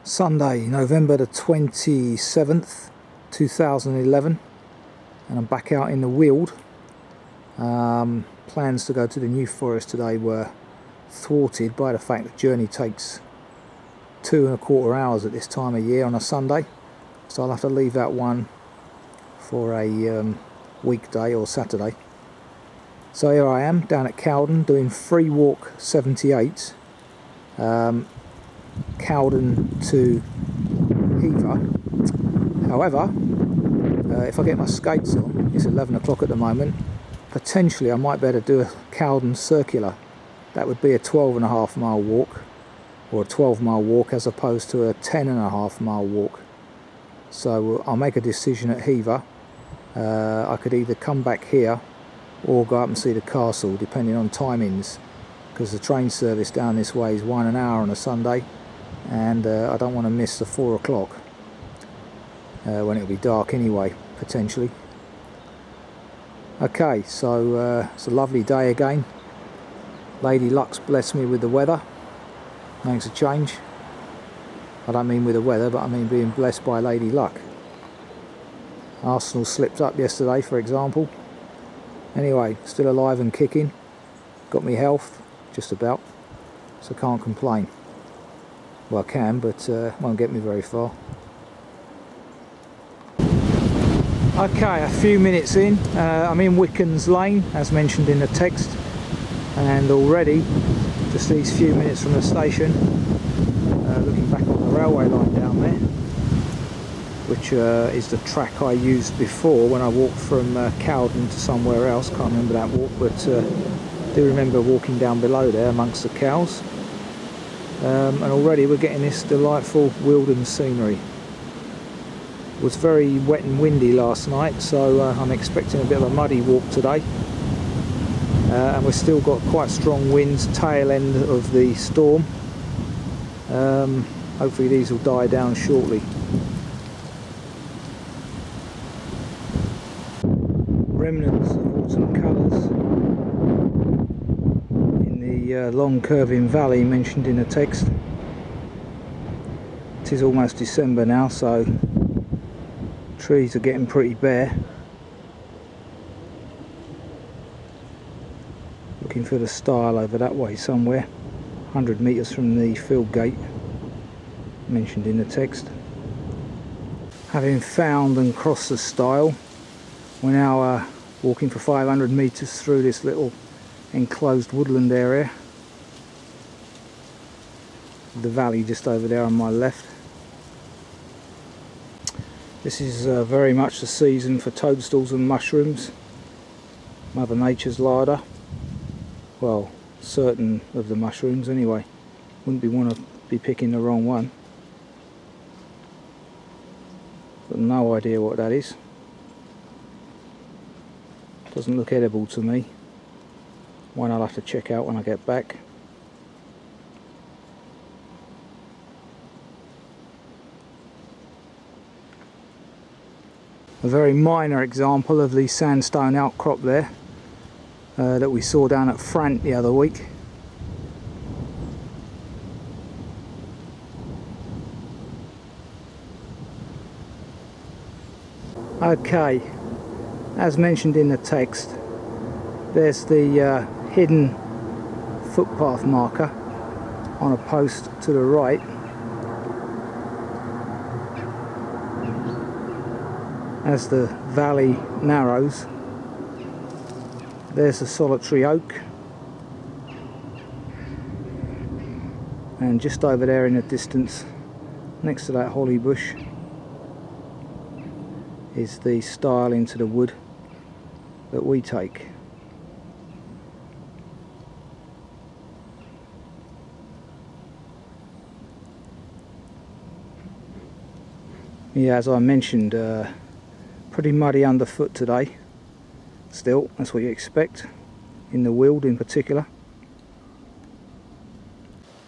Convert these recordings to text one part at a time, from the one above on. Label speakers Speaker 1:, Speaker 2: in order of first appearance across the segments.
Speaker 1: Sunday, November the 27th, 2011, and I'm back out in the Weald. Plans to go to the New Forest today were thwarted by the fact the journey takes 2¼ hours at this time of year on a Sunday, so I'll have to leave that one for a weekday or Saturday. So here I am down at Cowden doing free walk 78, Cowden to Hever. However, if I get my skates on, it's 11 o'clock at the moment, potentially I might better do a Cowden circular. That would be a 12.5 mile walk, or a 12 mile walk, as opposed to a 10.5 mile walk. So I'll make a decision at Hever. I could either come back here or go up and see the castle, depending on timings, because the train service down this way is 1 hour on a Sunday, and I don't want to miss the 4 o'clock when it'll be dark anyway, potentially. Okay, so it's a lovely day again. Lady Luck's blessed me with the weather. Makes a change. I don't mean with the weather, but I mean being blessed by Lady Luck. Arsenal slipped up yesterday, for example. Anyway, still alive and kicking. Got me health, just about, so can't complain. Well, I can, but won't get me very far. Okay, a few minutes in. I'm in Wickens Lane, as mentioned in the text, and already, just these few minutes from the station, looking back on the railway line down there, which is the track I used before when I walked from Cowden to somewhere else. Can't remember that walk, but do remember walking down below there amongst the cows. And already we're getting this delightful Wealden scenery. It was very wet and windy last night, so I'm expecting a bit of a muddy walk today. And we've still got quite strong winds, tail end of the storm. Hopefully these will die down shortly. Remnants of autumn colours in the long curving valley mentioned in the text. It is almost December now, so trees are getting pretty bare. Looking for the stile over that way somewhere, 100 metres from the field gate mentioned in the text. Having found and crossed the stile, we're now walking for 500 metres through this little enclosed woodland area. The valley just over there on my left. This is very much the season for toadstools and mushrooms. Mother Nature's larder. Well, certain of the mushrooms anyway. Wouldn't want to be picking the wrong one. Got no idea what that is. Doesn't look edible to me. One I'll have to check out when I get back. A very minor example of the sandstone outcrop there that we saw down at Frant the other week. Okay, as mentioned in the text, there's the hidden footpath marker on a post to the right. As the valley narrows, there's a solitary oak, and just over there in the distance, next to that holly bush, is the stile into the wood that we take. Yeah, as I mentioned, pretty muddy underfoot today. Still, that's what you expect in the Weald in particular.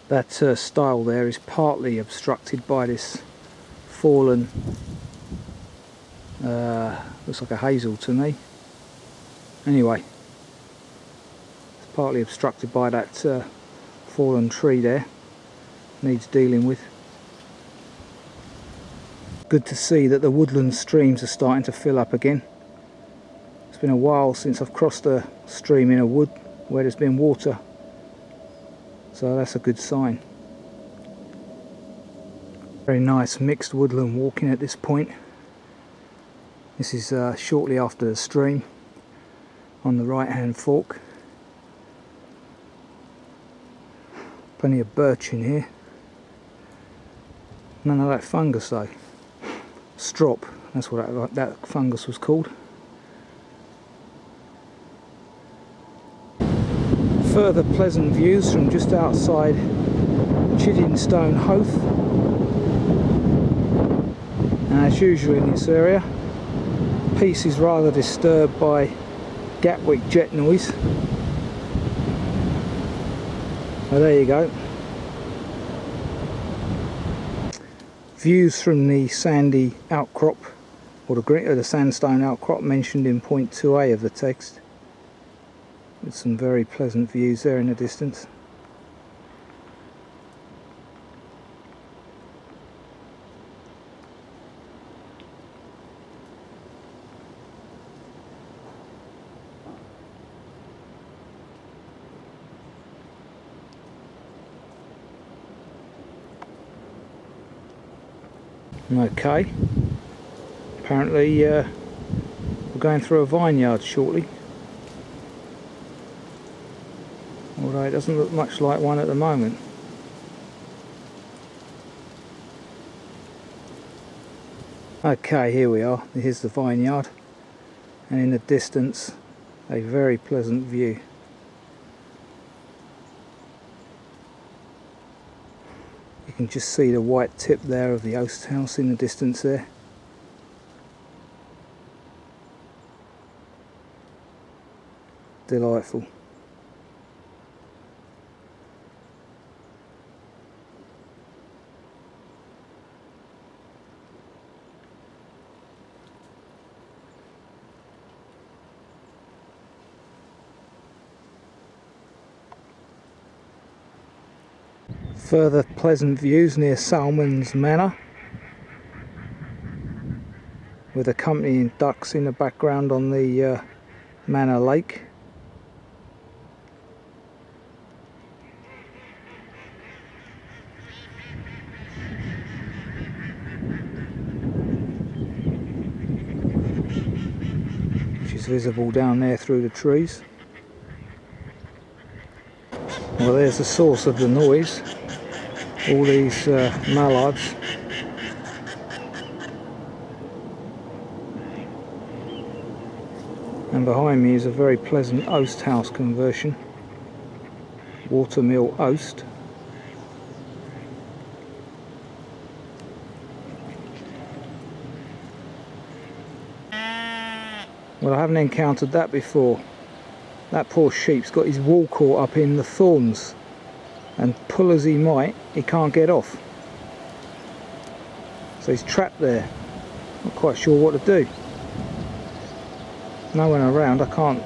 Speaker 1: That stile there is partly obstructed by this fallen, looks like a hazel to me. Anyway, it's partly obstructed by that fallen tree there. Needs dealing with. Good to see that the woodland streams are starting to fill up again. It's been a while since I've crossed a stream in a wood where there's been water, so that's a good sign. Very nice mixed woodland walking at this point. This is shortly after the stream on the right hand fork. Plenty of birch in here. None of that fungus though. Strop, that's what that fungus was called. Further pleasant views from just outside Chiddingstone, Hoath. And as usual in this area, peace is rather disturbed by Gatwick jet noise. Oh, there you go. Views from the sandy outcrop, or the sandstone outcrop mentioned in point 2a of the text. With some very pleasant views there in the distance. Okay, apparently we're going through a vineyard shortly, although it doesn't look much like one at the moment. Okay, here we are. Here's the vineyard, and in the distance a very pleasant view. You can just see the white tip there of the oast house in the distance there. Delightful. Further pleasant views near Salmon's Manor, with accompanying ducks in the background on the Manor Lake. Which is visible down there through the trees. Well, there's the source of the noise. All these mallards. And behind me is a very pleasant oast house conversion. Watermill oast. Well, I haven't encountered that before. That poor sheep's got his wool caught up in the thorns, and pull as he might, he can't get off. So he's trapped there. Not quite sure what to do. No one around, I can't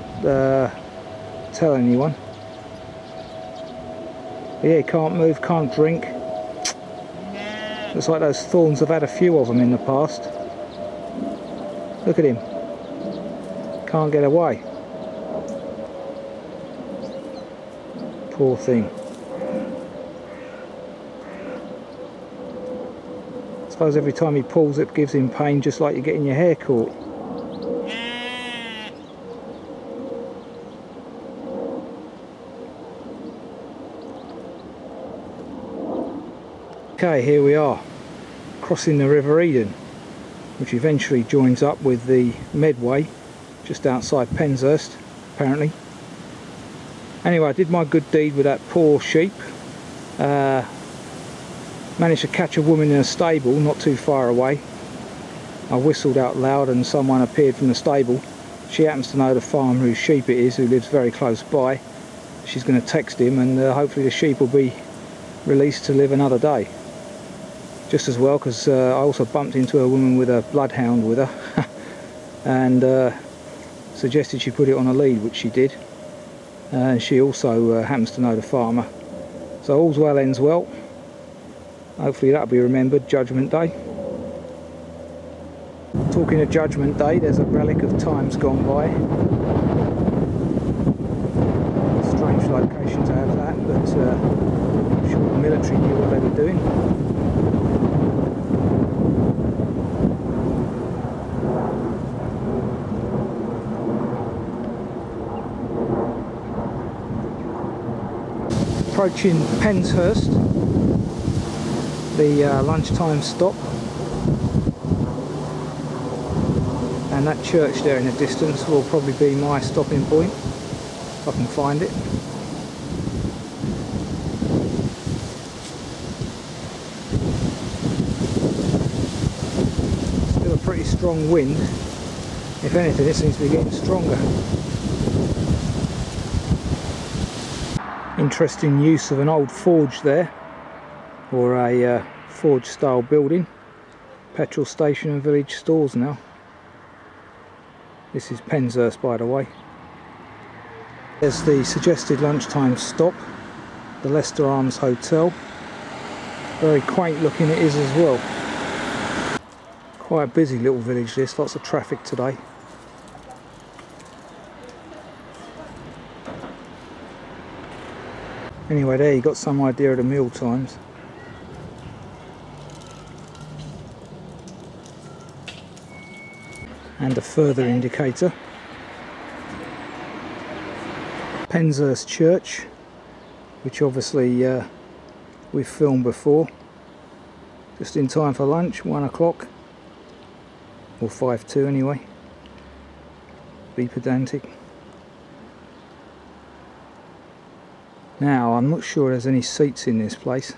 Speaker 1: tell anyone. But yeah, he can't move, can't drink. Looks like those thorns have had a few of them in the past. Look at him. Can't get away. Poor thing. I suppose every time he pulls it gives him pain, just like you're getting your hair caught. Okay, here we are, crossing the River Eden, which eventually joins up with the Medway just outside Penshurst, apparently. Anyway, I did my good deed with that poor sheep. Managed to catch a woman in a stable not too far away. I whistled out loud and someone appeared from the stable. She happens to know the farmer whose sheep it is, who lives very close by. She's going to text him, and hopefully the sheep will be released to live another day. Just as well, because I also bumped into a woman with a bloodhound with her and suggested she put it on a lead, which she did. And she also happens to know the farmer. So all's well ends well. Hopefully that'll be remembered Judgment Day. Talking of Judgment Day, there's a relic of times gone by. Strange location to have that, but I'm sure the military knew what they were doing. Approaching Penshurst, the lunchtime stop, and that church there in the distance will probably be my stopping point if I can find it. Still a pretty strong wind. If anything, it seems to be getting stronger. Interesting use of an old forge there, or a forge style building. Petrol station and village stores now. This is Penshurst, by the way. There's the suggested lunchtime stop, the Leicester Arms Hotel. Very quaint looking it is as well. Quite a busy little village this, lots of traffic today. Anyway, there you got some idea of the meal times. And a further indicator. Penshurst Church, which obviously we've filmed before. Just in time for lunch, 1 o'clock. Or 5 to anyway. Be pedantic. Now, I'm not sure there's any seats in this place.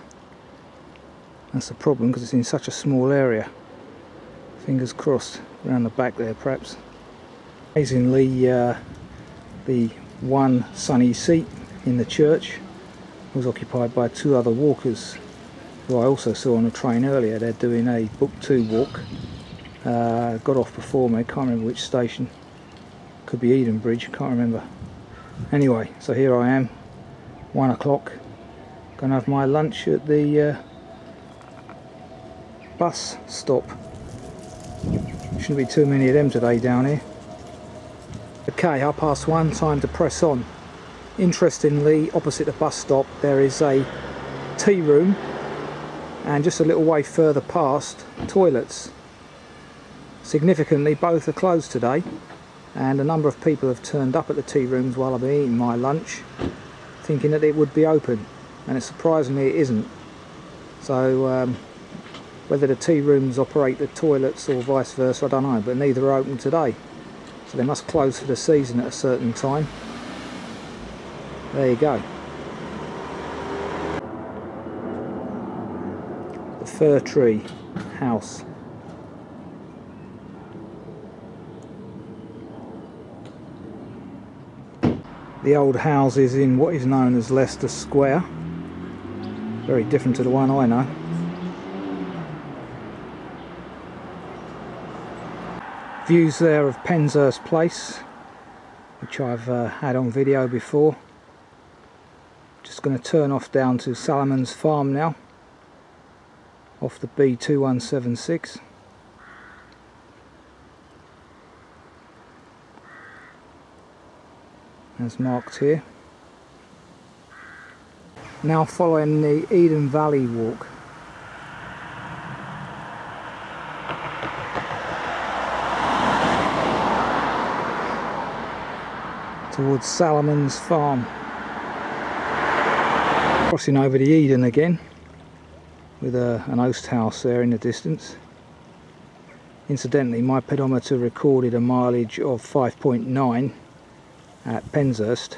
Speaker 1: That's the problem, because it's in such a small area. Fingers crossed, around the back there perhaps. Amazingly, the one sunny seat in the church was occupied by 2 other walkers, who I also saw on the train earlier. They're doing a book 2 walk. Got off before me, can't remember which station. Could be Eden Bridge, can't remember. Anyway, so here I am. 1 o'clock, gonna have my lunch at the bus stop. Shouldn't be too many of them today down here. Okay, 1:30, time to press on. Interestingly, opposite the bus stop there is a tea room, and just a little way further past, toilets. Significantly, both are closed today, and a number of people have turned up at the tea rooms while I've been eating my lunch, thinking that it would be open, and surprisingly it isn't. So whether the tea rooms operate the toilets or vice versa, I don't know, but neither are open today, so they must close for the season at a certain time. There you go. The Fir Tree House. The old houses in what is known as Leicester Square. Very different to the one I know. Views there of Penshurst Place, which I've had on video before. Just going to turn off down to Salamon's Farm now, off the B2176. As marked here. Now following the Eden Valley walk. Towards Salamon's Farm. Crossing over the Eden again, with an oast house there in the distance. Incidentally, my pedometer recorded a mileage of 5.9 at Penshurst,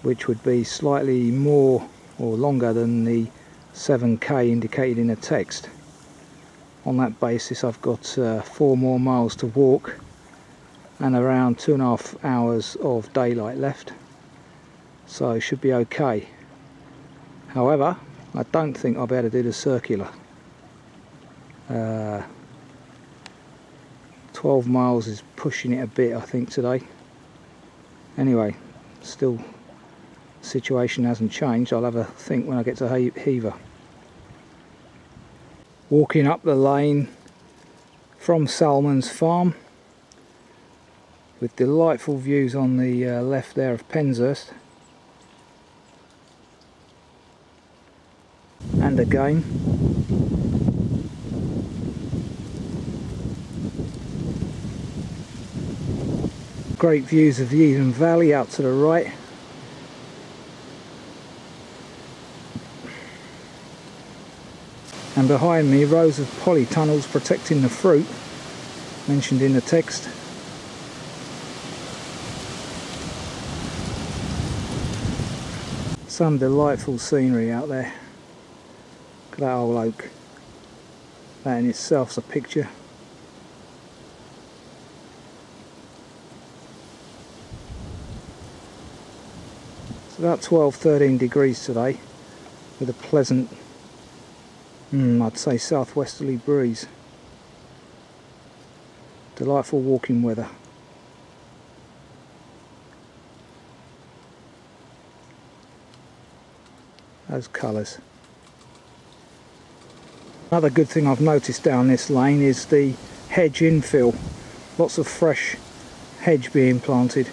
Speaker 1: which would be slightly more or longer than the 7k indicated in the text. On that basis, I've got 4 more miles to walk and around 2.5 hours of daylight left, so it should be okay. However, I don't think I'll be able to do the circular. 12 miles is pushing it a bit, I think, today. Anyway, still the situation hasn't changed. I'll have a think when I get to Hever. Walking up the lane from Salmon's farm, with delightful views on the left there of Penshurst, and again great views of the Eden Valley out to the right. And behind me, rows of polytunnels protecting the fruit mentioned in the text. Some delightful scenery out there. Look at that old oak. That in itself's a picture. It's about 12-13 degrees today, with a pleasant, I'd say southwesterly breeze. Delightful walking weather. Those colours. Another good thing I've noticed down this lane is the hedge infill. Lots of fresh hedge being planted.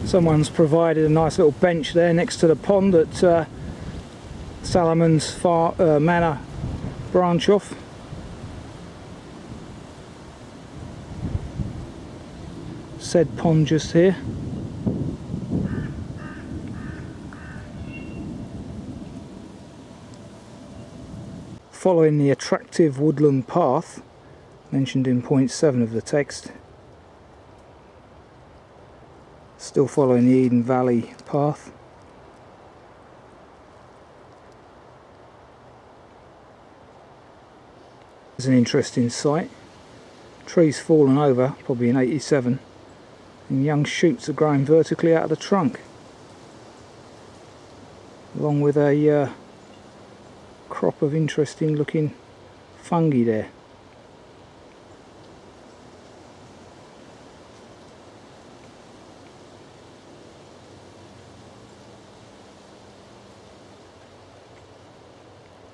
Speaker 1: Someone's provided a nice little bench there next to the pond at Salmon's Manor branch off. Said pond just here. Following the attractive woodland path mentioned in point 7 of the text. Still following the Eden Valley path. It's an interesting sight. Trees fallen over, probably in '87, and young shoots are growing vertically out of the trunk, along with a crop of interesting looking fungi there.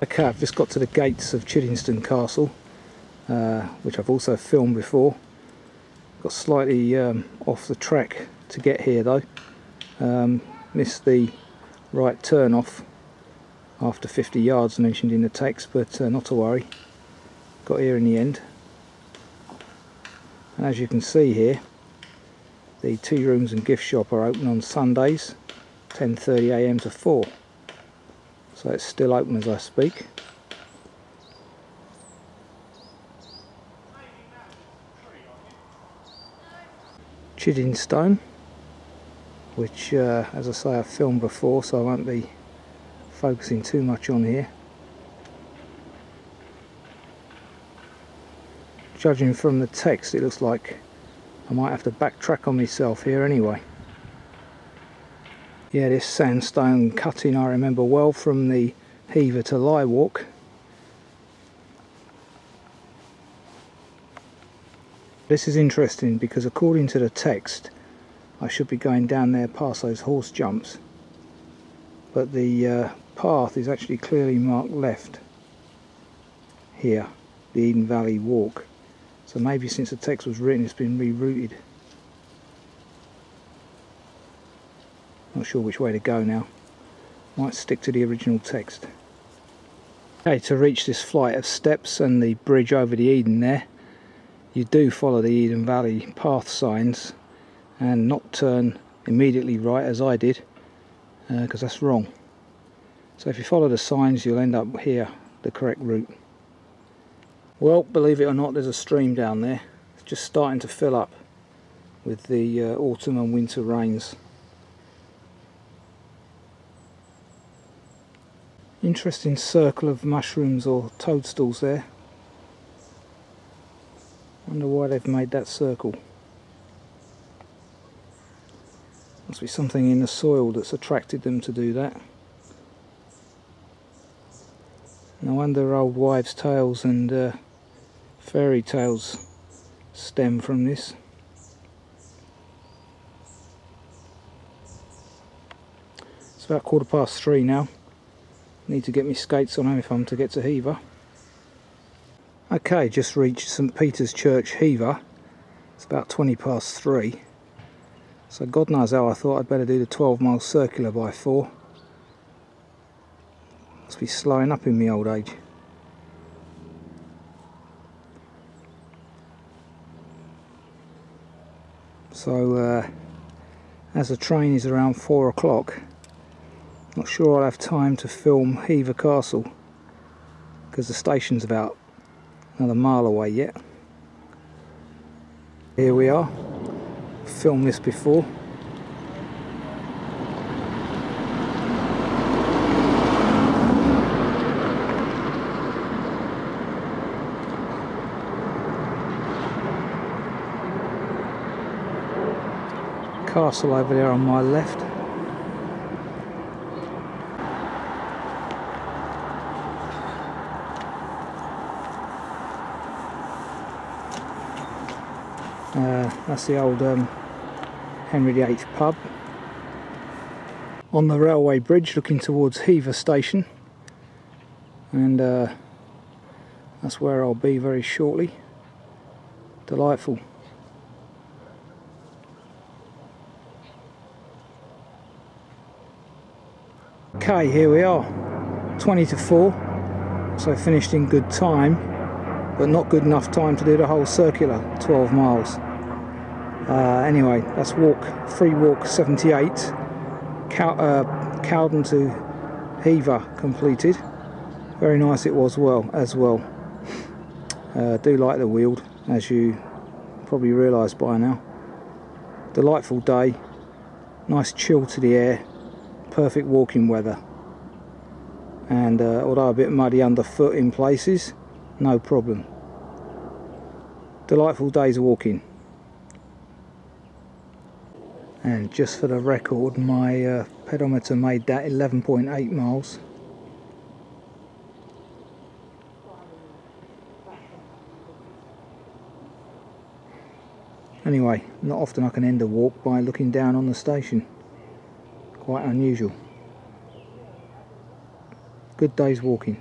Speaker 1: Okay, I've just got to the gates of Chiddingstone Castle, which I've also filmed before. Got slightly off the track to get here though. Missed the right turn off after 50 yards mentioned in the text, but not to worry. Got here in the end. And as you can see here, the tea rooms and gift shop are open on Sundays, 10:30 AM to 4. So it's still open as I speak. Chiddingstone, which as I say I've filmed before, so I won't be focusing too much on here. Judging from the text, it looks like I might have to backtrack on myself here anyway. Yeah, this sandstone cutting I remember well from the Hever to Lie walk. This is interesting because according to the text I should be going down there past those horse jumps, but the path is actually clearly marked left here, the Eden Valley walk. So maybe since the text was written it's been rerouted. Not sure which way to go now. Might stick to the original text. Okay, to reach this flight of steps and the bridge over the Eden there, you do follow the Eden Valley path signs and not turn immediately right as I did, because that's wrong. So if you follow the signs you'll end up here, the correct route. Well, believe it or not, there's a stream down there. It's just starting to fill up with the autumn and winter rains. Interesting circle of mushrooms or toadstools there. Wonder why they've made that circle. Must be something in the soil that's attracted them to do that. No wonder old wives' tales and fairy tales stem from this. It's about 3:15 now. Need to get my skates on if I'm to get to Hever. Okay, just reached St Peter's Church, Hever. It's about 3:20. So God knows how I thought I'd better do the 12-mile circular by 4. Must be slowing up in my old age. So as the train is around 4 o'clock, not sure I'll have time to film Hever Castle because the station's about another mile away yet. Here we are. Filmed this before. Castle over there on my left. That's the old Henry VIII pub. On the railway bridge looking towards Hever station, and that's where I'll be very shortly. Delightful. Okay, here we are, 20 to 4, so finished in good time, but not good enough time to do the whole circular 12 miles. Anyway, that's free walk 78, Cowden to Hever completed. Very nice it was as well. Do like the Weald, as you probably realised by now. Delightful day, nice chill to the air, perfect walking weather, and although a bit muddy underfoot in places, no problem. Delightful days walking. And just for the record, my pedometer made that 11.8 miles. Anyway, not often I can end a walk by looking down on the station. Quite unusual. Good day's walking.